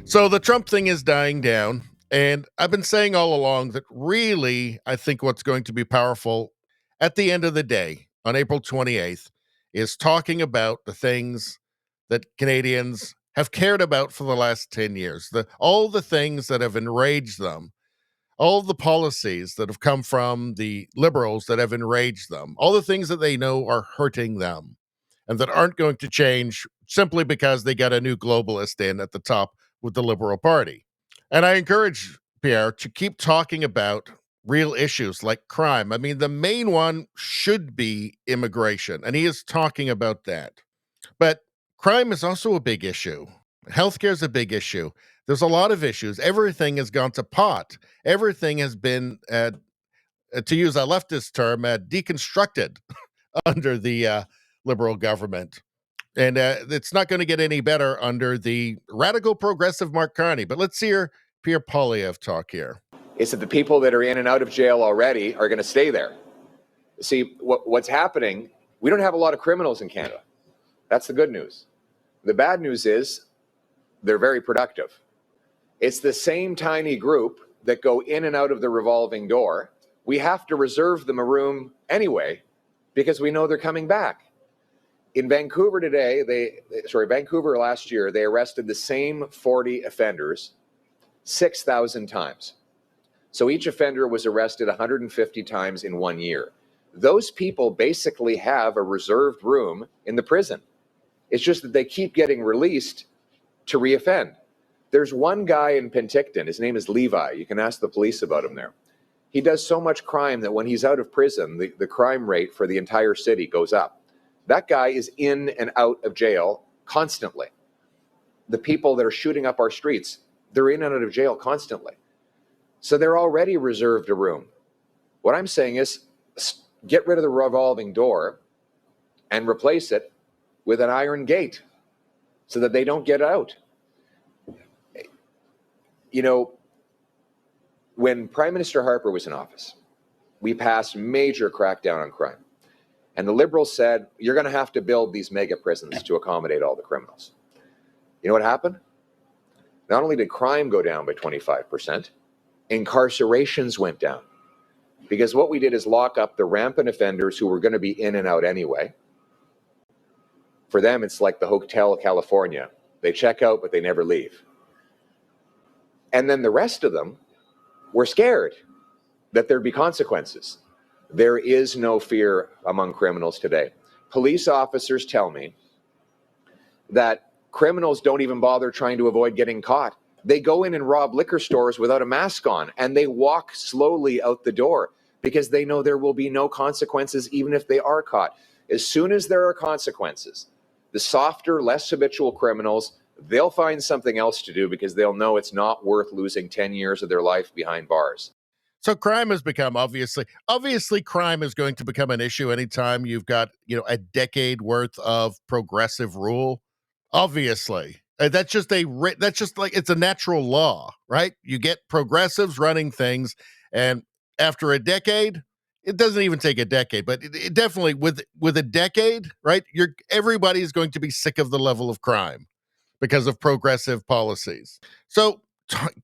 So the Trump thing is dying down. And I've been saying all along that really, I think what's going to be powerful at the end of the day on April 28th is talking about the things that Canadians have cared about for the last 10 years, all the things that have enraged them, all the policies that have come from the liberals that have enraged them, all the things that they know are hurting them and that aren't going to change simply because they got a new globalist in at the top with the Liberal Party. And I encourage Pierre to keep talking about real issues like crime. I mean, the main one should be immigration, and he is talking about that. But crime is also a big issue. Healthcare is a big issue. There's a lot of issues. Everything has gone to pot. Everything has been, to use a leftist term, deconstructed under the Liberal government. And it's not going to get any better under the radical progressive Mark Carney. But let's hear Pierre Poilievre talk here. Is that the people that are in and out of jail already are going to stay there? See, what's happening, we don't have a lot of criminals in Canada. That's the good news. The bad news is they're very productive. It's the same tiny group that go in and out of the revolving door. We have to reserve them a room anyway because we know they're coming back. In Vancouver today, Vancouver last year, they arrested the same 40 offenders 6,000 times. So each offender was arrested 150 times in 1 year. Those people basically have a reserved room in the prison. It's just that they keep getting released to reoffend. There's one guy in Penticton, his name is Levi. You can ask the police about him there. He does so much crime that when he's out of prison, the crime rate for the entire city goes up. That guy is in and out of jail constantly. The people that are shooting up our streets, they're in and out of jail constantly. So they're already reserved a room. What I'm saying is get rid of the revolving door and replace it with an iron gate so that they don't get out. You know, when Prime Minister Harper was in office, we passed major crackdown on crime. And the Liberals said, you're going to have to build these mega prisons to accommodate all the criminals. You know what happened? Not only did crime go down by 25%, incarcerations went down. Because what we did is lock up the rampant offenders who were going to be in and out anyway. For them, it's like the Hotel California. They check out, but they never leave. And then the rest of them were scared that there'd be consequences. There is no fear among criminals today. Police officers tell me that criminals don't even bother trying to avoid getting caught. They go in and rob liquor stores without a mask on, and they walk slowly out the door because they know there will be no consequences even if they are caught. As soon as there are consequences, the softer, less habitual criminals, they'll find something else to do because they'll know it's not worth losing 10 years of their life behind bars. So crime has become obviously crime is going to become an issue anytime you've got, a decade worth of progressive rule. Obviously, that's just like it's a natural law, right? You get progressives running things, and after a decade, it doesn't even take a decade, but it definitely with a decade, right? Everybody's going to be sick of the level of crime because of progressive policies. So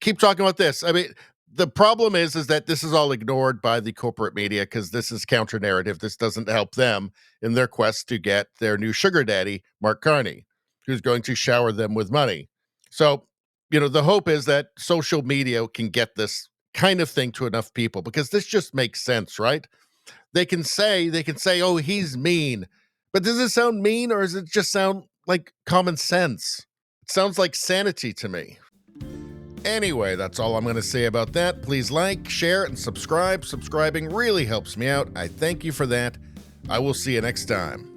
keep talking about this. I mean, the problem is that this is all ignored by the corporate media because this is counter narrative. This doesn't help them in their quest to get their new sugar daddy, Mark Carney, who's going to shower them with money. So, the hope is that social media can get this kind of thing to enough people because this just makes sense, right? They can say, oh, he's mean. But does it sound mean or does it just sound like common sense? It sounds like sanity to me. Anyway, that's all I'm going to say about that. Please like, share, and subscribe. Subscribing really helps me out. I thank you for that. I will see you next time.